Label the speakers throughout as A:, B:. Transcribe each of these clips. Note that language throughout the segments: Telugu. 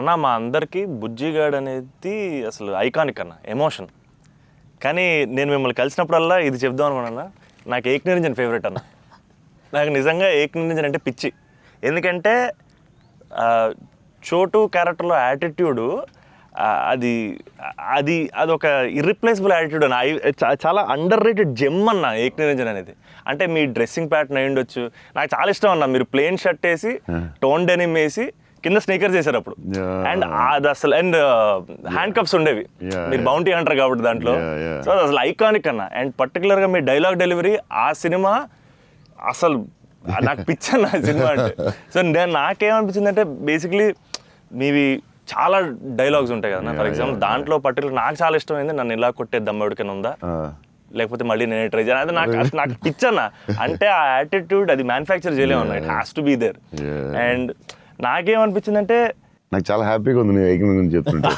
A: అన్న మా అందరికీ బుజ్జిగాడ్ అనేది అసలు ఐకానిక్ అన్న, ఎమోషన్. కానీ నేను మిమ్మల్ని కలిసినప్పుడల్లా ఇది చెప్దాం అనుకున్నా, నాకు ఏక్ నిరంజన్ ఫేవరెట్ అన్న. నాకు నిజంగా ఏక్ నిరంజన్ అంటే పిచ్చి. ఎందుకంటే చోటు క్యారెక్టర్లో యాటిట్యూడు అది అది అదొక ఇర్రిప్లేసబుల్ యాటిట్యూడ్ అన్న. చాలా అండర్ రేటెడ్ జెమ్ అన్న ఏక్ నిరంజన్ అనేది. అంటే మీ డ్రెస్సింగ్ ప్యాటర్న్ అయి ఉండొచ్చు, నాకు చాలా ఇష్టం అన్న. మీరు ప్లెయిన్ షర్ట్ వేసి టోన్ డెనిమ్ వేసి కింద స్నీకర్స్ చేశారు అప్పుడు, అండ్ అది అసలు అండ్ హ్యాండ్ కప్స్ ఉండేవి. మీరు బౌంటీ అంటారు కాబట్టి దాంట్లో, సో అది అసలు ఐకానిక్ అన్న. అండ్ పర్టికులర్గా మీ డైలాగ్ డెలివరీ ఆ సినిమా అసలు నాకు పిచ్చన్న సినిమా అంటే. సో నాకేమనిపించింది అంటే బేసిక్లీ మీవి చాలా డైలాగ్స్ ఉంటాయి కదా. ఫర్ ఎగ్జాంపుల్ దాంట్లో పర్టికులర్ నాకు చాలా ఇష్టమైంది నన్ను ఇలా కొట్టే దమ్మడికైనా ఉందా, లేకపోతే మళ్ళీ నేనే ట్రై చేయాలి, అది నాకు పిచ్చన్న. అంటే ఆ యాటిట్యూడ్ అది మ్యానుఫ్యాక్చర్ చేయలేము అన్న, it has to be there. And నాకేమనిపించిందంటే
B: నాకు చాలా హ్యాపీగా ఉంది ఏక్ నిరంజన్ చెప్తుంటే.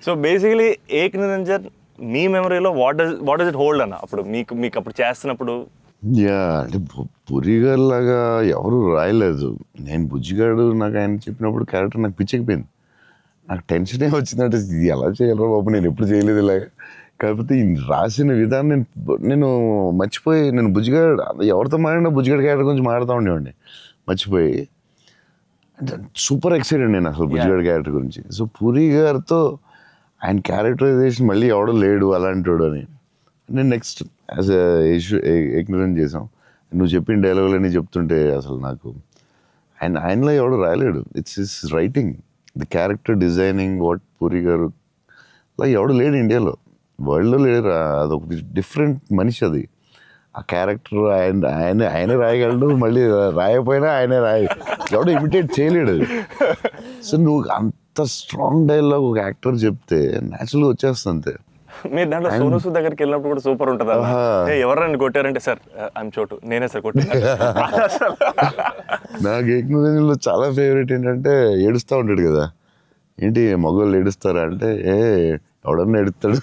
A: సో బేసికలీ ఏక్ నిరంజన్ మీ మెమరీలో వాట్ డస్ ఇట్ హోల్డ్ అన్న అప్పుడు మీకు అప్పుడు చేస్తున్నప్పుడు?
B: అంటే పురిగారు లాగా ఎవరు రాయలేదు. నేను బుజ్జిగాడు నాకు ఆయన చెప్పినప్పుడు క్యారెక్టర్ నాకు పిచ్చకపోయింది. నాకు టెన్షనే వచ్చిందంటే ఇది ఎలా చేయాలో బాబు, నేను ఎప్పుడు చేయలేదు ఇలాగా. కాకపోతే రాసిన విధానం నేను మర్చిపోయి, నేను బుజ్జిగాడు ఎవరితో మాడినా బుజ్జిగాడు క్యారెక్టర్ గురించి మాడుతూ ఉండేవాడిని మర్చిపోయి. అంటే సూపర్ ఎక్సైటెడ్ నేను అసలు బుజ్జిగాడు క్యారెక్టర్ గురించి. సో పూరి గారితో ఆయన క్యారెక్టరైజేషన్ మళ్ళీ ఎవడో లేడు అలాంటి అని నేను నెక్స్ట్ యాజ్ ఏక్ నిరంజన్ చేసాం. నువ్వు చెప్పిన డైలాగులన్నీ చెప్తుంటే అసలు నాకు ఆయనలో ఎవడు రాయలేడు. It's his writing, the character designing, what Puri garu అలా ఎవడు లేడు ఇండియాలో, వరల్డ్లో లేడు. అదొక డిఫరెంట్ మనిషి అది. ఆ క్యారెక్టర్ ఆయనే రాయగలడు, మళ్ళీ రాయకపోయినా ఆయనే ఎవడు ఇమిటేట్ చేయలేడు. సో నువ్వు అంత స్ట్రాంగ్ డైలాగ్ ఒక యాక్టర్ చెప్తే న్యాచురల్గా వచ్చేస్తుంది అంతే.
A: మీరు దాంట్లో సోను సూద్ దగ్గరికి వెళ్ళినప్పుడు కూడా సూపర్ ఉంటుంది. ఎవరైనా కొట్టారంటే సార్ ఐఎమ్ చోటు, నేనే సార్ కొట్టాను.
B: నాకు ఏక్ నిరంజన్లో చాలా ఫేవరెట్ ఏంటంటే ఏడుస్తూ ఉంటాడు కదా, ఏంటి మగవాళ్ళు ఏడుస్తారా అంటే ఎవడన్నా ఏడుస్తాడు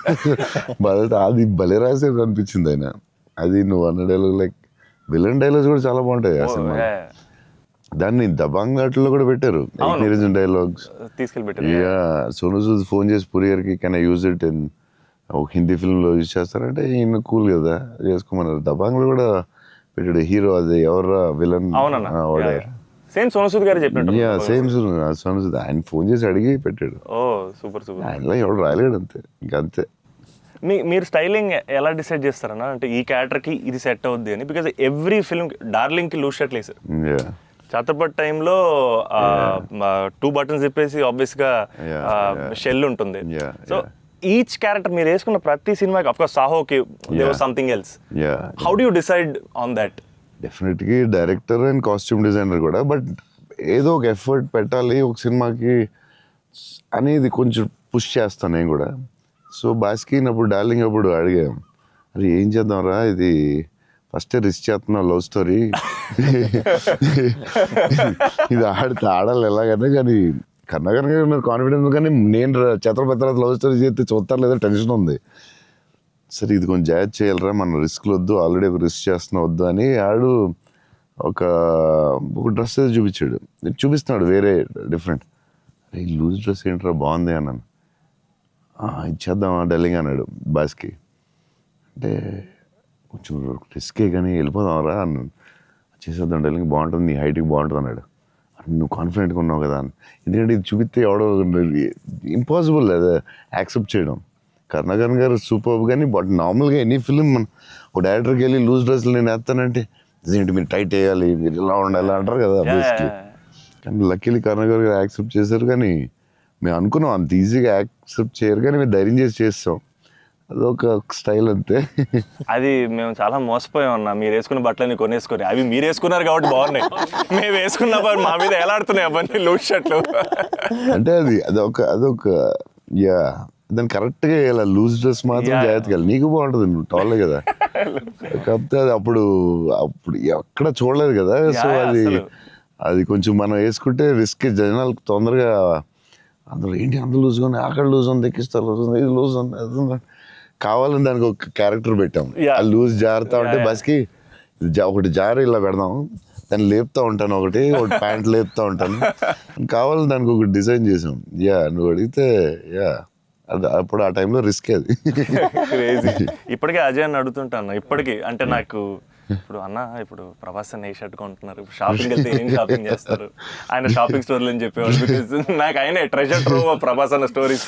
B: బాధ. అది భలే రాసేది అనిపించింది ఆయన. అది నువ్వు అన్న డైలాగ్ లైక్ విలన్ డైలాగ్స్ కూడా చాలా బాగుంటాయి ఆ సినిమా. దాన్ని దబాంగ్ ఘాట్లో కూడా పెట్టారు ఏక్ నిరంజన్ డైలాగ్స్
A: తీసుకెళ్ళి పెట్టారు.
B: సోను సూద్ ఫోన్ చేసి పూరి గారికి can I use it in ఒక హిందీ ఫిల్మ్లో యూజ్ చేస్తారంటే ఈయన కూల్ కదా చేసుకోమన్నారు. దబాంగ్లో కూడా పెట్టాడు హీరో, అది ఎవరా విలన్
A: సేమ్ సోను సూద్ గారు చెప్పినట్టు.
B: సేమ్ సోను సూద్ ఆయన ఫోన్ చేసి అడిగి పెట్టాడు.
A: Super super.
B: ఆయనలో ఎవడు రాలేడు అంతే, ఇంకా అంతే.
A: మీరు స్టైలింగ్ ఎలా డిసైడ్ చేస్తారన్నా, అంటే ఈ క్యారెక్టర్కి ఇది సెట్ అవుద్ది అని? బికాజ్ ఎవ్రీ ఫిల్మ్ డార్లింగ్కి లూజ్ షర్ట్ లేసారు, ఛత్రపతి టైంలో 2 బటన్స్ చెప్పేసి ఆబ్వియస్గా షెల్ ఉంటుంది. సో ఈచ్ క్యారెక్టర్ మీరు వేసుకున్న ప్రతి సినిమాకి, అఫ్ కోర్స్ సాహోకి something else. How do you decide on that?
B: డెఫినెట్గా డైరెక్టర్ అండ్ కాస్ట్యూమ్ డిజైనర్ కూడా, బట్ ఏదో ఒక ఎఫర్ట్ పెట్టాలి ఒక సినిమాకి అనేది కొంచెం పుష్ చేస్తాను నేను కూడా. సో బాస్కినప్పుడు డార్లింగ్ అప్పుడు అడిగాం, అరే ఏం చేద్దాంరా, ఇది ఫస్ట్ రిస్క్ చేస్తున్నావు లవ్ స్టోరీ, ఇది ఆడాలి ఎలాగన్నా. కానీ కన్నా కాన్ఫిడెన్స్, కానీ నేను ఛత్రపతి తర్వాత లవ్ స్టోరీ చేస్తే చూస్తారు లేదా టెన్షన్ ఉంది. సరే ఇది కొంచెం జాగ్రత్త చేయాలరా, మన రిస్క్లు వద్దు, ఆల్రెడీ ఒక రిస్క్ చేస్తున్నా వద్దు అని ఆడు ఒక డ్రెస్ ఏదో చూపించాడు. చూపిస్తున్నాడు వేరే డిఫరెంట్. అరే లూజ్ డ్రెస్ ఏంట్రా బాగుంది అన్నాను. ఇచ్చేద్దామా డార్లింగ్ అన్నాడు బాస్కి. అంటే కొంచెం రిస్కే కానీ వెళ్ళిపోదాంరా అన్నాను. చేసేద్దాం డార్లింగ్, బాగుంటుంది, నీ హైట్కి బాగుంటుంది అన్నాడు. నువ్వు కాన్ఫిడెంట్గా ఉన్నావు కదా అని. ఎందుకంటే ఇది చూపిస్తే ఎవడో ఇంపాసిబుల్ అది యాక్సెప్ట్ చేయడం. కరుణాకరన్ గారు సూపర్, కానీ బట్ నార్మల్గా ఎనీ ఫిలిం మన ఒక డైరెక్టర్కి వెళ్ళి లూజ్ డ్రెస్లు నేను వేస్తానంటే ఇదేంటి మీరు టైట్ వేయాలి, మీరు ఇలా ఉండాలి అంటారు కదా బేసిక్లీ. కానీ లక్కీలీ కరుణాకర్ గారు యాక్సెప్ట్ చేశారు. కానీ మేము అనుకున్నాం అంత ఈజీగా యాక్సెప్ట్ చేయరు, కానీ మేము ధైర్యం చేసి చేస్తాం. అదొక స్టైల్ అంతే.
A: అది మేము చాలా మోసపోయాం అన్న, మీరు వేసుకున్న బట్టలని కొనేసుకొని. అవి మీరు వేసుకున్నారు కాబట్టి బాగున్నాయి, మేము వేసుకున్నప్పుడు మా మీద ఎలా ఆడుతున్నాయి అవన్నీ లూజ్ షర్ట్లు.
B: అంటే అదొక దాన్ని కరెక్ట్గా ఇలా లూజ్ డ్రెస్ మాత్రం జాగ్రత్తగా, నీకు బాగుంటుంది, నువ్వు టాలే కదా. కాకపోతే అది అప్పుడు ఎక్కడ చూడలేదు కదా. సో అది కొంచెం మనం వేసుకుంటే రిస్క్, జనాలకు తొందరగా అందరూ ఏంటి అంత లూజ్గా ఉంది, అక్కడ లూజ్ ఉంది, ఎక్కిస్తారు లూజ్ ఉంది, ఇది లూజ్ ఉంది, అది ఉంది కావాలని దానికి ఒక క్యారెక్టర్ పెట్టాం. ఆ లూజ్ జారుతా ఉంటే బస్కి ఒకటి జారు ఇలా పెడదాం, దాన్ని లేపుతా ఉంటాను, ఒకటి ప్యాంట్ లేపుతా ఉంటాను. కావాలి దానికి ఒక డిజైన్ చేసాం. యా నువ్వు అడిగితే యా అది అప్పుడు ఆ టైంలో రిస్క్ అది.
A: క్రేజీ. ఇప్పటికే అజయ్ అని అడుగుతుంటాను ఇప్పటికీ, అంటే నాకు ఇప్పుడు అన్న ఇప్పుడు ప్రభాస్ అన్న ఏ షర్ట్ కొంటున్నారు, ఇప్పుడు షాపింగ్ వెళ్తే ఏం షాపింగ్ చేస్తారు, ఆయన షాపింగ్ స్టోర్లు అని చెప్పేవాళ్ళు. బికాస్ నాకు ఆయన ట్రెజర్ ట్రోవ్ ప్రభాస్ అన్న స్టోరీస్.